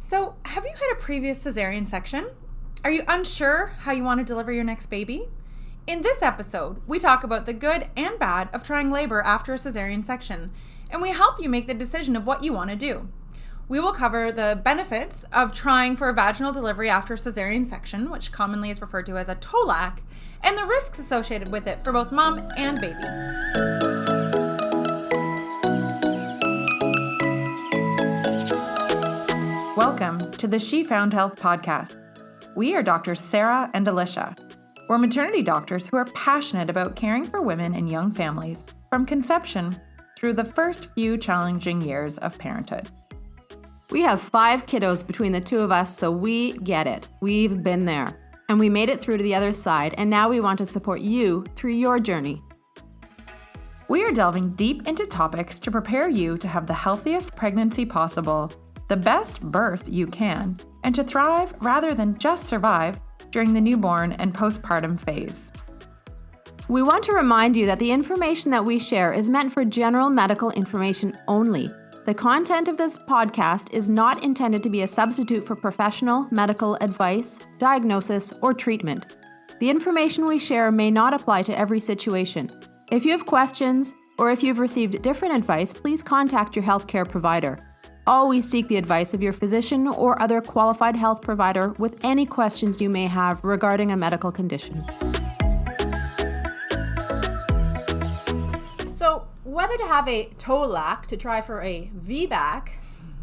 So, have you had a previous cesarean section? Are you unsure how you want to deliver your next baby? In this episode, we talk about the good and bad of trying labor after a cesarean section, and we help you make the decision of what you want to do. We will cover the benefits of trying for a vaginal delivery after a cesarean section, which commonly is referred to as a TOLAC, and the risks associated with it for both mom and baby. Welcome to the She Found Health podcast. We are Doctors Sarah and Alicia. We're maternity doctors who are passionate about caring for women and young families from conception through the first few challenging years of parenthood. We have 5 kiddos between the two of us, so we get it. We've been there, and we made it through to the other side, and now we want to support you through your journey. We are delving deep into topics to prepare you to have the healthiest pregnancy possible, the best birth you can, and to thrive rather than just survive during the newborn and postpartum phase. We want to remind you that the information that we share is meant for general medical information only. The content of this podcast is not intended to be a substitute for professional medical advice, diagnosis, or treatment. The information we share may not apply to every situation. If you have questions, or if you've received different advice, please contact your healthcare provider. Always seek the advice of your physician or other qualified health provider with any questions you may have regarding a medical condition. So, whether to have a TOLAC to try for a VBAC,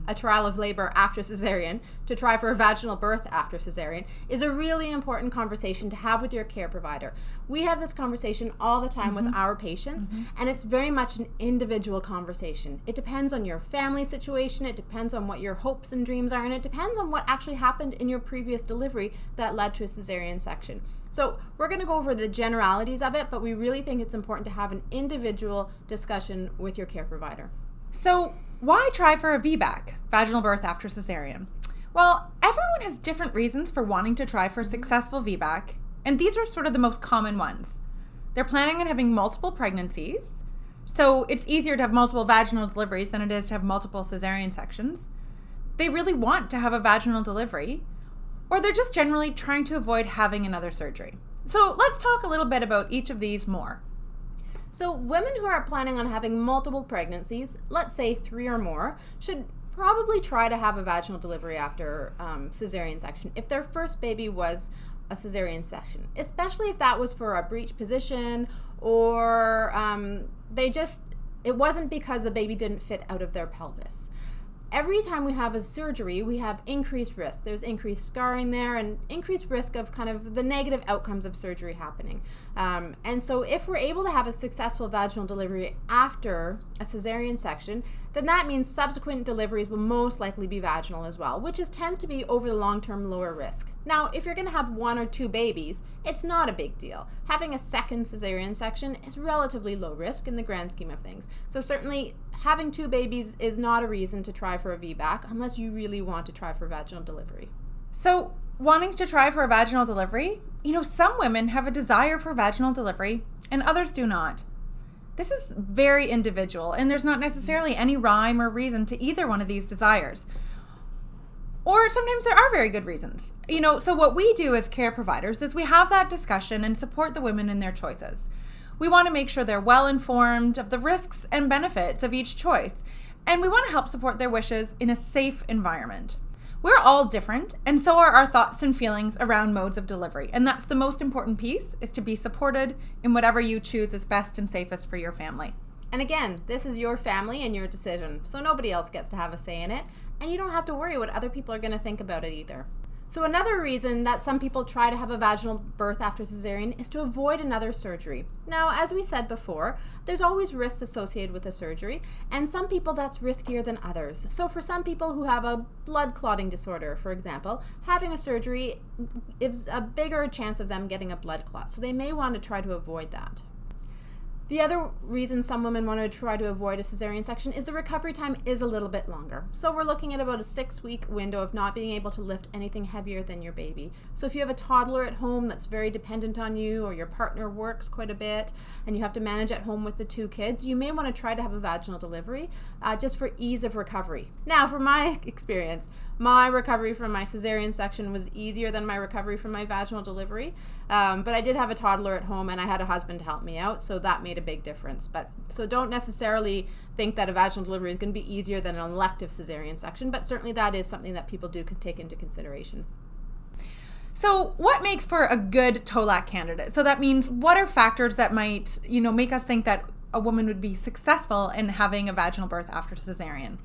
a trial of labor after cesarean, to try for a vaginal birth after cesarean, is a really important conversation to have with your care provider. We have this conversation all the time with our patients, and it's very much an individual conversation. It depends on your family situation, it depends on what your hopes and dreams are, and it depends on what actually happened in your previous delivery that led to a cesarean section. So we're going to go over the generalities of it, but we really think it's important to have an individual discussion with your care provider. So, why try for a VBAC, vaginal birth after cesarean? Well, everyone has different reasons for wanting to try for a successful VBAC, and these are sort of the most common ones. They're planning on having multiple pregnancies, so it's easier to have multiple vaginal deliveries than it is to have multiple cesarean sections. They really want to have a vaginal delivery, or they're just generally trying to avoid having another surgery. So let's talk a little bit about each of these more. So women who are planning on having multiple pregnancies, let's say 3 or more, should probably try to have a vaginal delivery after cesarean section if their first baby was a cesarean section, especially if that was for a breech position or it wasn't because the baby didn't fit out of their pelvis. Every time we have a surgery, we have increased risk. There's increased scarring there and increased risk of kind of the negative outcomes of surgery happening. And so if we're able to have a successful vaginal delivery after a cesarean section, then that means subsequent deliveries will most likely be vaginal as well, which tends to be over the long term lower risk. Now, if you're going to have 1 or 2 babies, it's not a big deal. Having a second cesarean section is relatively low risk in the grand scheme of things. So certainly having 2 babies is not a reason to try for a VBAC unless you really want to try for vaginal delivery. So, wanting to try for a vaginal delivery, some women have a desire for vaginal delivery and others do not. This is very individual, and there's not necessarily any rhyme or reason to either one of these desires. Or sometimes there are very good reasons. So what we do as care providers is we have that discussion and support the women in their choices. We want to make sure they're well informed of the risks and benefits of each choice, and we want to help support their wishes in a safe environment. We're all different, and so are our thoughts and feelings around modes of delivery, and that's the most important piece, is to be supported in whatever you choose is best and safest for your family. And again, this is your family and your decision, so nobody else gets to have a say in it, and you don't have to worry what other people are going to think about it either. So another reason that some people try to have a vaginal birth after cesarean is to avoid another surgery. Now, as we said before, there's always risks associated with a surgery, and some people that's riskier than others. So for some people who have a blood clotting disorder, for example, having a surgery is a bigger chance of them getting a blood clot, so they may want to try to avoid that. The other reason some women want to try to avoid a cesarean section is the recovery time is a little bit longer. So we're looking at about a 6-week window of not being able to lift anything heavier than your baby. So if you have a toddler at home that's very dependent on you, or your partner works quite a bit and you have to manage at home with the 2 kids, you may want to try to have a vaginal delivery just for ease of recovery. Now, from my experience, my recovery from my cesarean section was easier than my recovery from my vaginal delivery. But I did have a toddler at home and I had a husband to help me out, so that made a big difference. So don't necessarily think that a vaginal delivery is going to be easier than an elective cesarean section, but certainly that is something that people do take into consideration. So what makes for a good TOLAC candidate? So that means what are factors that might, make us think that a woman would be successful in having a vaginal birth after cesarean?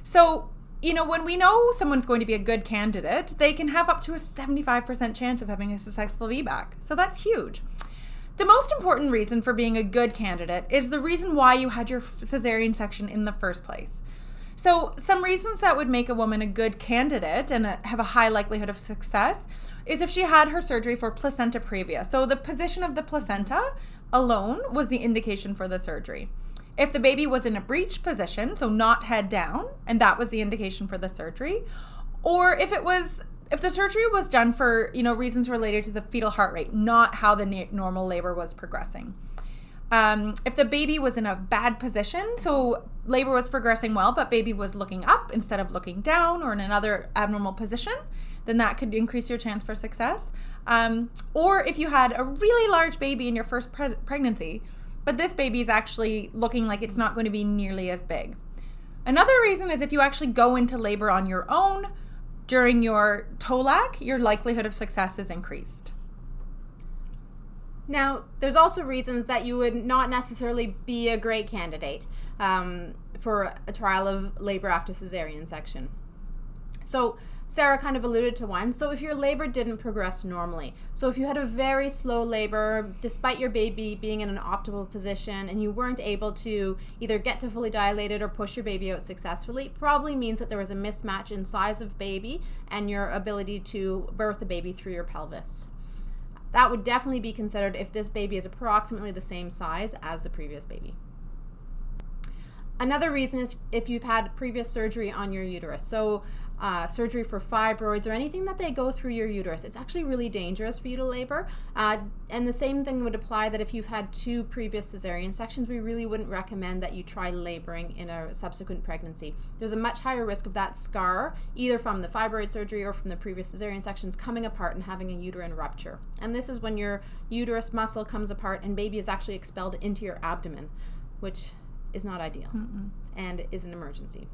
So when we know someone's going to be a good candidate, they can have up to a 75% chance of having a successful VBAC. So that's huge. The most important reason for being a good candidate is the reason why you had your cesarean section in the first place. So some reasons that would make a woman a good candidate and have a high likelihood of success is if she had her surgery for placenta previa. So the position of the placenta alone was the indication for the surgery. If the baby was in a breech position, so not head down, and that was the indication for the surgery, or if the surgery was done for, reasons related to the fetal heart rate, not how the normal labor was progressing. If the baby was in a bad position, so labor was progressing well, but baby was looking up instead of looking down or in another abnormal position, then that could increase your chance for success. Or if you had a really large baby in your first pregnancy, but this baby is actually looking like it's not going to be nearly as big. Another reason is if you actually go into labor on your own during your TOLAC, your likelihood of success is increased. Now, there's also reasons that you would not necessarily be a great candidate for a trial of labor after cesarean section. So Sarah kind of alluded to one. So if your labor didn't progress normally, so if you had a very slow labor, despite your baby being in an optimal position and you weren't able to either get to fully dilated or push your baby out successfully, probably means that there was a mismatch in size of baby and your ability to birth a baby through your pelvis. That would definitely be considered if this baby is approximately the same size as the previous baby. Another reason is if you've had previous surgery on your uterus. So surgery for fibroids or anything that they go through your uterus. It's actually really dangerous for you to labor. And the same thing would apply that if you've had 2 previous cesarean sections, we really wouldn't recommend that you try laboring in a subsequent pregnancy. There's a much higher risk of that scar, either from the fibroid surgery or from the previous cesarean sections, coming apart and having a uterine rupture. And this is when your uterus muscle comes apart and baby is actually expelled into your abdomen, which is not ideal and is an emergency.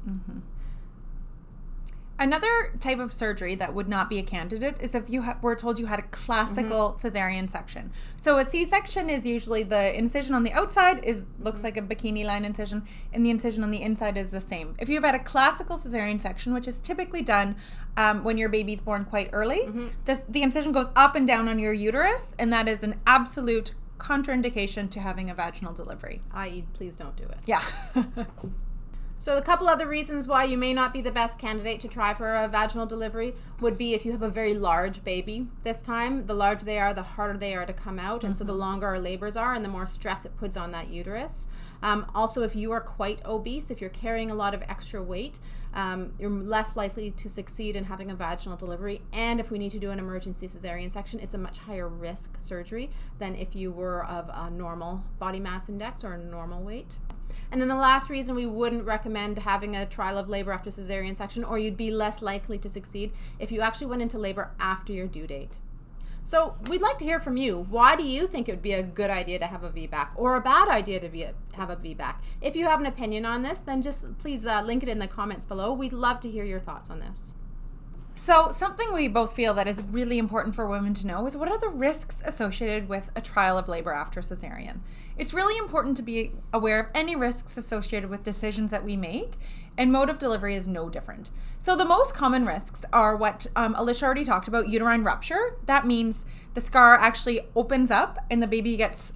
Another type of surgery that would not be a candidate is if you were told you had a classical cesarean section. So a C-section is usually the incision on the outside looks like a bikini line incision, and the incision on the inside is the same. If you've had a classical cesarean section, which is typically done when your baby's born quite early, the incision goes up and down on your uterus, and that is an absolute contraindication to having a vaginal delivery. I.e., please don't do it. Yeah. So a couple other reasons why you may not be the best candidate to try for a vaginal delivery would be if you have a very large baby this time. The larger they are, the harder they are to come out. And so the longer our labors are and the more stress it puts on that uterus. Also, if you are quite obese, if you're carrying a lot of extra weight, you're less likely to succeed in having a vaginal delivery. And if we need to do an emergency cesarean section, it's a much higher risk surgery than if you were of a normal body mass index or a normal weight. And then the last reason we wouldn't recommend having a trial of labor after cesarean section, or you'd be less likely to succeed, if you actually went into labor after your due date. So we'd like to hear from you. Why do you think it would be a good idea to have a VBAC or a bad idea to have a VBAC? If you have an opinion on this, then just please link it in the comments below. We'd love to hear your thoughts on this. So something we both feel that is really important for women to know is what are the risks associated with a trial of labor after cesarean. It's really important to be aware of any risks associated with decisions that we make, and mode of delivery is no different. So the most common risks are what Alicia already talked about, uterine rupture. That means the scar actually opens up and the baby gets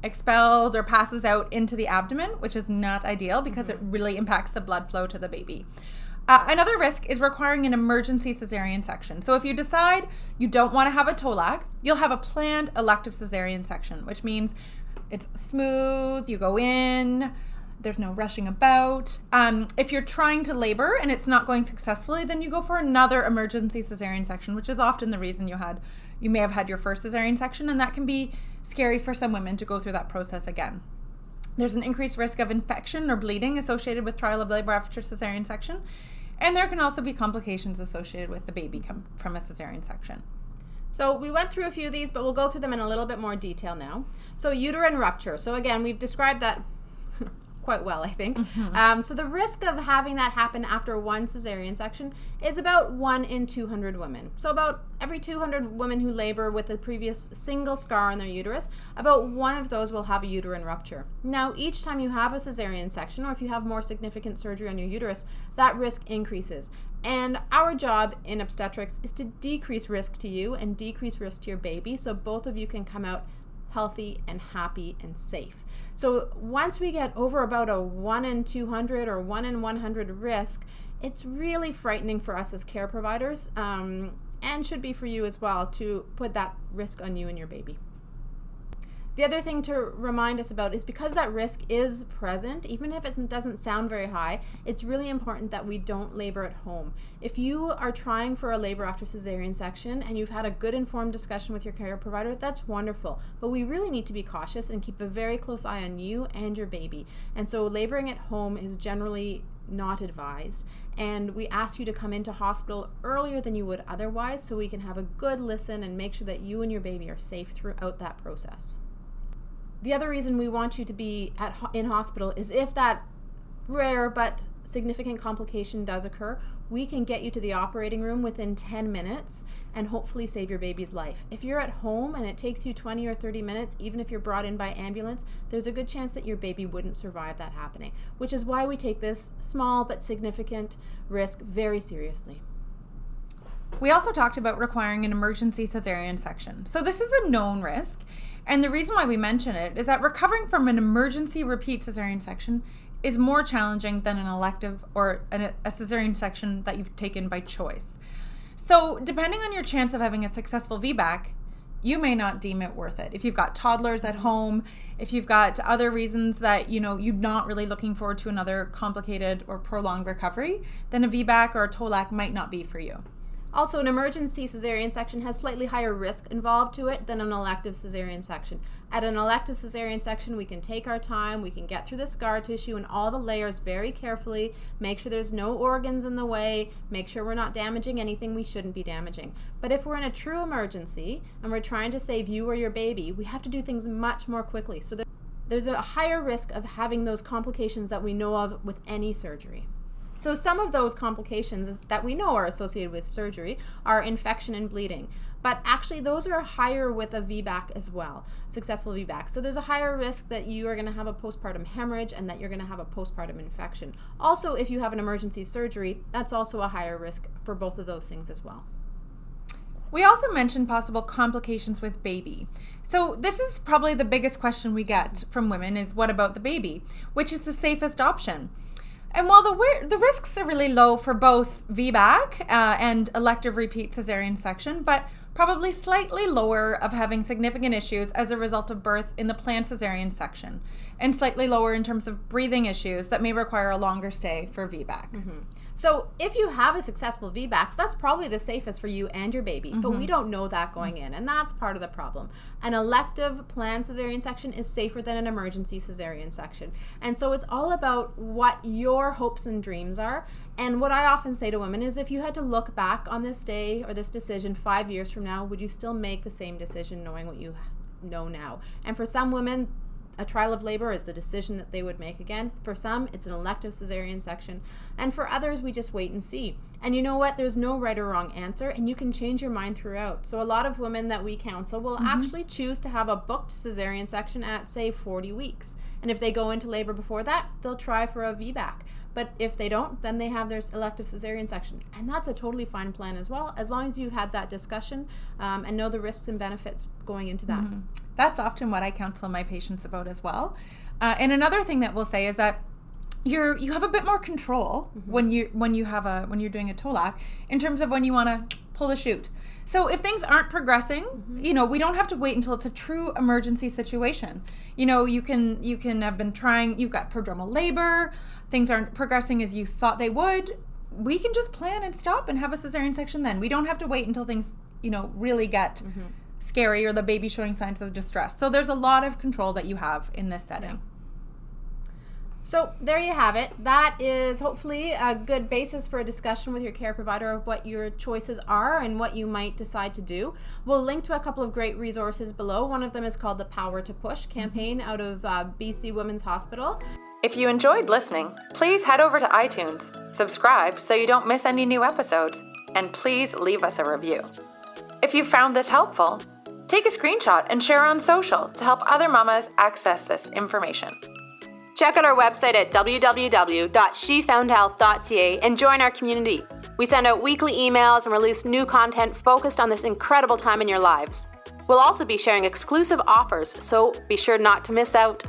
expelled or passes out into the abdomen, which is not ideal because it really impacts the blood flow to the baby. Another risk is requiring an emergency cesarean section. So if you decide you don't want to have a TOLAC, you'll have a planned elective cesarean section, which means It's smooth, you go in, there's no rushing about. If you're trying to labor and it's not going successfully, then you go for another emergency cesarean section, which is often the reason you may have had your first cesarean section, and that can be scary for some women to go through that process again. There's an increased risk of infection or bleeding associated with trial of labor after cesarean section, and there can also be complications associated with the baby from a cesarean section. So we went through a few of these, but we'll go through them in a little bit more detail now. So uterine rupture. So again, we've described that quite well, I think. So the risk of having that happen after one cesarean section is about 1 in 200 women. So about every 200 women who labor with a previous single scar on their uterus, about 1 of those will have a uterine rupture. Now, each time you have a cesarean section, or if you have more significant surgery on your uterus, that risk increases. And our job in obstetrics is to decrease risk to you and decrease risk to your baby, so both of you can come out healthy and happy and safe. So once we get over about a 1 in 200 or 1 in 100 risk, it's really frightening for us as care providers, and should be for you as well, to put that risk on you and your baby. The other thing to remind us about is, because that risk is present, even if it doesn't sound very high, it's really important that we don't labor at home. If you are trying for a labor after cesarean section and you've had a good informed discussion with your care provider, that's wonderful. But we really need to be cautious and keep a very close eye on you and your baby. And so laboring at home is generally not advised. And we ask you to come into hospital earlier than you would otherwise, so we can have a good listen and make sure that you and your baby are safe throughout that process. The other reason we want you to be in hospital is if that rare but significant complication does occur, we can get you to the operating room within 10 minutes and hopefully save your baby's life. If you're at home and it takes you 20 or 30 minutes, even if you're brought in by ambulance, there's a good chance that your baby wouldn't survive that happening, which is why we take this small but significant risk very seriously. We also talked about requiring an emergency cesarean section. So this is a known risk. And the reason why we mention it is that recovering from an emergency repeat cesarean section is more challenging than an elective or a cesarean section that you've taken by choice. So depending on your chance of having a successful VBAC, you may not deem it worth it. If you've got toddlers at home, if you've got other reasons that you're not really looking forward to another complicated or prolonged recovery, then a VBAC or a TOLAC might not be for you. Also, an emergency cesarean section has slightly higher risk involved to it than an elective cesarean section. At an elective cesarean section, we can take our time, we can get through the scar tissue and all the layers very carefully, make sure there's no organs in the way, make sure we're not damaging anything we shouldn't be damaging. But if we're in a true emergency and we're trying to save you or your baby, we have to do things much more quickly. So there's a higher risk of having those complications that we know of with any surgery. So some of those complications that we know are associated with surgery are infection and bleeding. But actually those are higher with a VBAC as well, successful VBAC. So there's a higher risk that you are going to have a postpartum hemorrhage and that you're going to have a postpartum infection. Also, if you have an emergency surgery, that's also a higher risk for both of those things as well. We also mentioned possible complications with baby. So this is probably the biggest question we get from women is, what about the baby? Which is the safest option? And while the risks are really low for both VBAC and elective repeat cesarean section, but probably slightly lower of having significant issues as a result of birth in the planned cesarean section, and slightly lower in terms of breathing issues that may require a longer stay for VBAC. Mm-hmm. So if you have a successful VBAC, that's probably the safest for you and your baby, but we don't know that going in, and that's part of the problem. An elective planned cesarean section is safer than an emergency cesarean section, and so it's all about what your hopes and dreams are. And what I often say to women is, if you had to look back on this day or this decision 5 years from now, would you still make the same decision knowing what you know now? And for some women, a trial of labor is the decision that they would make again. For some, it's an elective cesarean section. And for others, we just wait and see. And you know what? There's no right or wrong answer, and you can change your mind throughout. So a lot of women that we counsel will actually choose to have a booked cesarean section at, say, 40 weeks. And if they go into labor before that, they'll try for a VBAC. But if they don't, then they have their elective cesarean section. And that's a totally fine plan as well, as long as you had that discussion and know the risks and benefits going into that. That's often what I counsel my patients about as well. And another thing that we'll say is that you have a bit more control when you're doing a TOLAC in terms of when you want to pull the chute. So if things aren't progressing, we don't have to wait until it's a true emergency situation. You can have been trying, you've got prodromal labor, things aren't progressing as you thought they would. We can just plan and stop and have a cesarean section then. We don't have to wait until things, really get scary or the baby showing signs of distress. So there's a lot of control that you have in this setting. Yeah. So there you have it. That is hopefully a good basis for a discussion with your care provider of what your choices are and what you might decide to do. We'll link to a couple of great resources below. One of them is called the Power to Push campaign out of BC Women's Hospital. If you enjoyed listening, please head over to iTunes, subscribe so you don't miss any new episodes, and please leave us a review. If you found this helpful, take a screenshot and share on social to help other mamas access this information. Check out our website at www.shefoundhealth.ca and join our community. We send out weekly emails and release new content focused on this incredible time in your lives. We'll also be sharing exclusive offers, so be sure not to miss out.